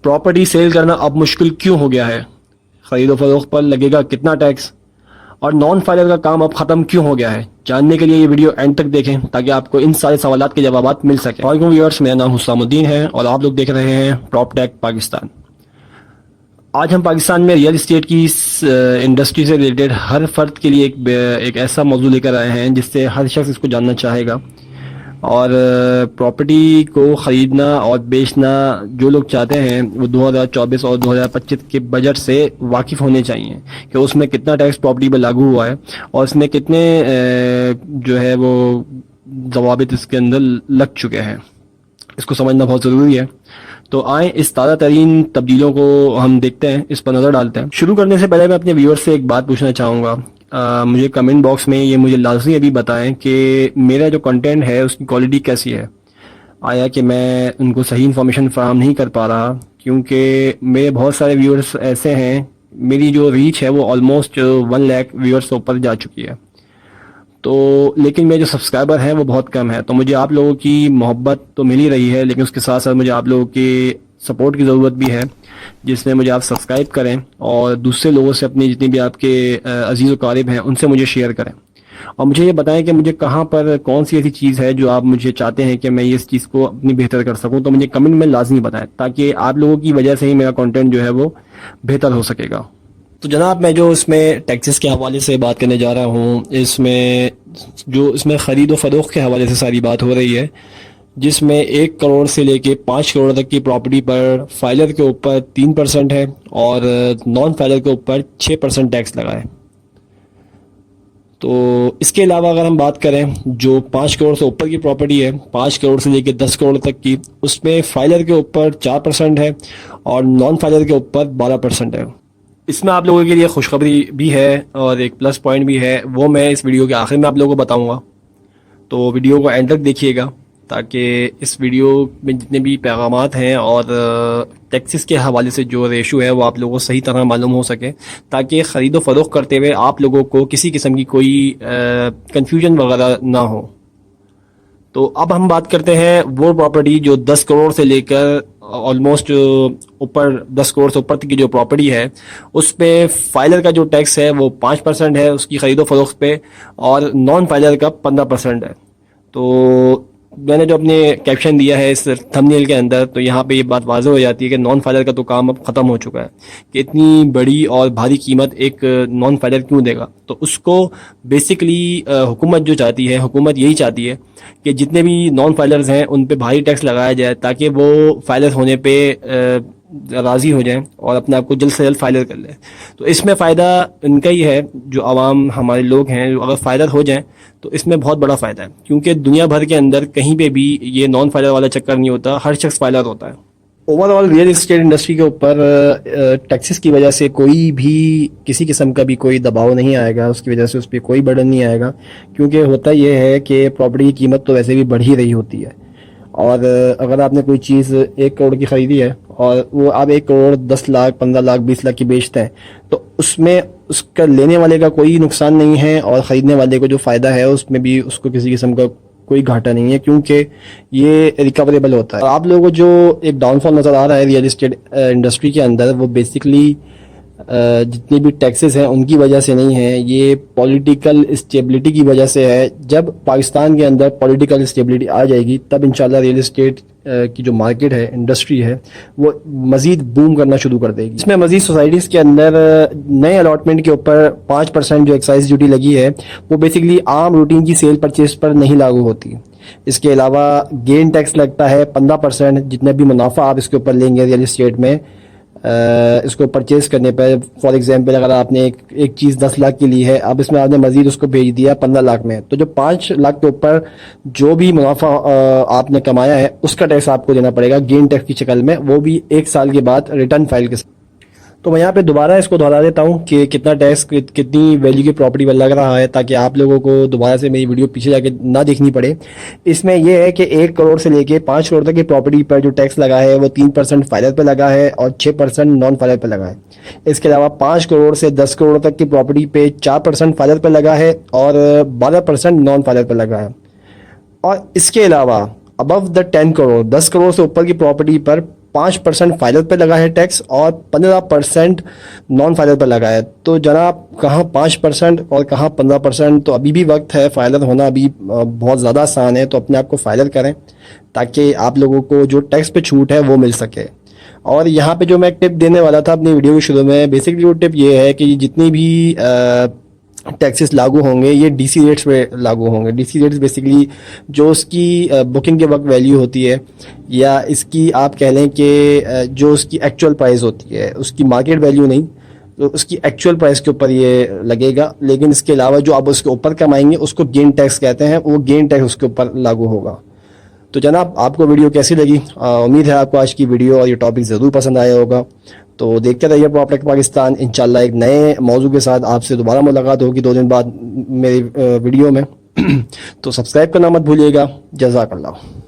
Property cell करना अब मुश्किल क्यों हो गया है, खरीदो फरोख्त पर लगेगा कितना टैक्स, और नॉन फाइलर का काम अब खत्म क्यों हो गया है। जानने के लिए ये वीडियो एंड तक देखें ताकि आपको इन सारे सवालों के जवाब मिल सके। वालेकुम व्यूअर्स, मेरा नाम हुस्सामुद्दीन है और आप लोग देख रहे हैं प्रॉपटेक पाकिस्तान। आज हम पाकिस्तान में रियल इस्टेट की इस इंडस्ट्री से रिलेटेड हर फर्द के लिए एक ऐसा मौजू लेकर आए हैं जिससे हर शख्स इसको जानना चाहेगा। और प्रॉपर्टी को ख़रीदना और बेचना जो लोग चाहते हैं वो 2024 और 2025 के बजट से वाकिफ़ होने चाहिए कि उसमें कितना टैक्स प्रॉपर्टी पर लागू हुआ है और इसमें कितने जो है वो ज़वाबित इसके अंदर लग चुके हैं। इसको समझना बहुत ज़रूरी है। तो आए इस ताज़ा तरीन तब्दीलियों को हम देखते हैं, इस पर नज़र डालते हैं। शुरू करने से पहले मैं अपने व्यूअर्स से एक बात पूछना चाहूँगा। मुझे कमेंट बॉक्स में ये मुझे लाजमी अभी बताएं कि मेरा जो कंटेंट है उसकी क्वालिटी कैसी है। आया कि मैं उनको सही इन्फॉर्मेशन फराहम नहीं कर पा रहा, क्योंकि मेरे बहुत सारे व्यूअर्स ऐसे हैं, मेरी जो रीच है वो ऑलमोस्ट 1 लाख व्यूअर्स से ऊपर जा चुकी है। तो लेकिन मेरे जो सब्सक्राइबर हैं वो बहुत कम है। तो मुझे आप लोगों की मोहब्बत तो मिल ही रही है, लेकिन उसके साथ साथ मुझे आप लोगों की सपोर्ट की ज़रूरत भी है, जिसमें मुझे आप सब्सक्राइब करें और दूसरे लोगों से अपनी जितनी भी आपके अजीज़ व क़ारिब हैं उनसे मुझे शेयर करें। और मुझे ये बताएं कि मुझे कहाँ पर कौन सी ऐसी चीज़ है जो आप मुझे चाहते हैं कि मैं इस चीज़ को अपनी बेहतर कर सकूँ, तो मुझे कमेंट में लाजमी बताएं ताकि आप लोगों की वजह से ही मेरा कंटेंट जो है वो बेहतर हो सकेगा। तो जनाब, मैं जो इसमें टैक्सेस के हवाले से बात करने जा रहा हूँ, इसमें ख़रीद व फरोख्त के हवाले से सारी बात हो रही है, जिसमें 1 करोड़ से लेके 5 करोड़ तक की प्रॉपर्टी पर फाइलर के ऊपर 3% है और नॉन फाइलर के ऊपर 6% टैक्स लगा है। तो इसके अलावा अगर हम बात करें जो 5 करोड़ से ऊपर की प्रॉपर्टी है, 5 करोड़ से लेके 10 करोड़ तक की, उसमें फाइलर के ऊपर 4% है और नॉन फाइलर के ऊपर 12% है। इसमें आप लोगों के लिए खुशखबरी भी है और एक प्लस पॉइंट भी है, वो मैं इस वीडियो के आखिर में आप लोगों को बताऊँगा। तो वीडियो को एंड तक देखिएगा ताकि इस वीडियो में जितने भी पैगामात हैं और टैक्सेस के हवाले से जो रेशो है वो आप लोगों को सही तरह मालूम हो सके, ताकि ख़रीदो फरोख्त करते हुए आप लोगों को किसी किस्म की कोई कंफ्यूजन वगैरह ना हो। तो अब हम बात करते हैं वो प्रॉपर्टी जो 10 करोड़ से लेकर ऑलमोस्ट ऊपर 10 करोड़ से ऊपर तक की जो प्रॉपर्टी है, उस पर फाइलर का जो टैक्स है वो 5% है उसकी ख़रीदो फरोख्त पे, और नॉन फाइलर का 15% है। तो मैंने जो अपने कैप्शन दिया है इस थंबनेल के अंदर, तो यहाँ पे ये बात वाज़ेह हो जाती है कि नॉन फाइलर का तो काम अब ख़त्म हो चुका है कि इतनी बड़ी और भारी कीमत एक नॉन फाइलर क्यों देगा। तो उसको बेसिकली हुकूमत जो चाहती है, हुकूमत यही चाहती है कि जितने भी नॉन फाइलर्स हैं उन पे भारी टैक्स लगाया जाए ताकि वो फाइलर होने पे राज़ी हो जाएं और अपने आप को जल्द से जल्द फाइलर कर लें। तो इसमें फ़ायदा इनका ही है, जो आवाम हमारे लोग हैं, जो अगर फाइलर हो जाएं तो इसमें बहुत बड़ा फ़ायदा है, क्योंकि दुनिया भर के अंदर कहीं पे भी ये नॉन फाइलर वाला चक्कर नहीं होता, हर शख्स फाइलर होता है। ओवरऑल रियल इस्टेट इंडस्ट्री के ऊपर टैक्सेस की वजह से कोई भी किसी किस्म का भी कोई दबाव नहीं आएगा, उसकी वजह से उस पर कोई बर्डन नहीं आएगा, क्योंकि होता यह है कि प्रॉपर्टी की कीमत तो वैसे भी बढ़ ही रही होती है। और अगर आपने कोई चीज़ 1 करोड़ की ख़रीदी है और वो आप 1 करोड़ 10 लाख 15 लाख 20 लाख की बेचते हैं, तो उसमें उसका लेने वाले का कोई नुकसान नहीं है और ख़रीदने वाले को जो फ़ायदा है उसमें भी उसको किसी किस्म का कोई घाटा नहीं है, क्योंकि ये रिकवरेबल होता है। आप लोगों को जो एक डाउनफॉल नज़र आ रहा है रियल इस्टेट इंडस्ट्री के अंदर, वो बेसिकली जितनी भी टैक्सेस हैं उनकी वजह से नहीं है, ये पॉलिटिकल स्टेबिलिटी की वजह से है। जब पाकिस्तान के अंदर पॉलिटिकल स्टेबिलिटी आ जाएगी तब इंशाल्लाह रियल इस्टेट की जो मार्केट है, इंडस्ट्री है, वो मज़ीद बूम करना शुरू कर देगी। इसमें मज़ीद सोसाइटीज़ के अंदर नए अलॉटमेंट के ऊपर 5% जो एक्साइज ड्यूटी लगी है वो बेसिकली आम रूटीन की सेल परचेज पर नहीं लागू होती। इसके अलावा गेन टैक्स लगता है 15%, जितना भी मुनाफा आप इसके ऊपर लेंगे रियल इस्टेट में इसको परचेज करने पर। फॉर एग्जांपल अगर आपने एक चीज़ 10 लाख की ली है, अब इसमें आपने मजीद उसको भेज दिया 15 लाख में, तो जो 5 लाख के ऊपर जो भी मुनाफा आपने कमाया है उसका टैक्स आपको देना पड़ेगा गेन टैक्स की शक्ल में, वो भी 1 साल के बाद रिटर्न फाइल के साथ। तो मैं यहाँ पे दोबारा इसको दोहरा देता हूँ कि कितना टैक्स कितनी वैल्यू की प्रॉपर्टी पर लग रहा है, ताकि आप लोगों को दोबारा से मेरी वीडियो पीछे जाके ना देखनी पड़े। इसमें यह है कि 1 करोड़ से लेके 5 करोड़ तक की प्रॉपर्टी पर जो टैक्स लगा है वो 3% फाइलर पर लगा है और 6% नॉन फाइलर पर लगा है। इसके अलावा 5 करोड़ से 10 करोड़ तक की प्रॉपर्टी पे 4% फाइलर पर लगा है और 12% नॉन फाइलर पर लगा है। और इसके अलावा अबव द 10 करोड़ 10 करोड़ से ऊपर की प्रॉपर्टी पर 5% فائلر پہ لگا ہے ٹیکس اور 15% نان فائلر پہ لگا ہے. تو جناب کہاں 5% اور کہاں 15%؟ تو ابھی بھی وقت ہے، فائلر ہونا ابھی بہت زیادہ آسان ہے. تو اپنے آپ کو فائلر کریں تاکہ آپ لوگوں کو جو ٹیکس پہ چھوٹ ہے وہ مل سکے. اور یہاں پہ جو میں ایک ٹپ دینے والا تھا اپنی ویڈیو کے شروع میں، بیسکلی وہ ٹپ یہ ہے کہ جتنی بھی ٹیکسز لاگو ہوں گے یہ ڈی سی ریٹس پہ لاگو ہوں گے. ڈی سی ریٹس بیسکلی جو اس کی بکنگ کے وقت ویلیو ہوتی ہے، یا اس کی آپ کہہ لیں کہ جو اس کی ایکچوئل پرائز ہوتی ہے، اس کی مارکیٹ ویلیو نہیں، تو اس کی ایکچوئل پرائز کے اوپر یہ لگے گا. لیکن اس کے علاوہ جو آپ اس کے اوپر کمائیں گے اس کو گین ٹیکس کہتے ہیں، وہ گین ٹیکس اس کے اوپر لاگو ہوگا. تو جناب آپ کو ویڈیو کیسی لگی؟ امید ہے آپ کو آج کی ویڈیو اور یہ ٹاپک ضرور پسند آیا ہوگا. تو دیکھتے رہیے پراپرٹیک پاکستان. انشاءاللہ ایک نئے موضوع کے ساتھ آپ سے دوبارہ ملاقات ہوگی 2 دن بعد میری ویڈیو میں. تو سبسکرائب کرنا مت بھولیے گا. جزاک اللہ.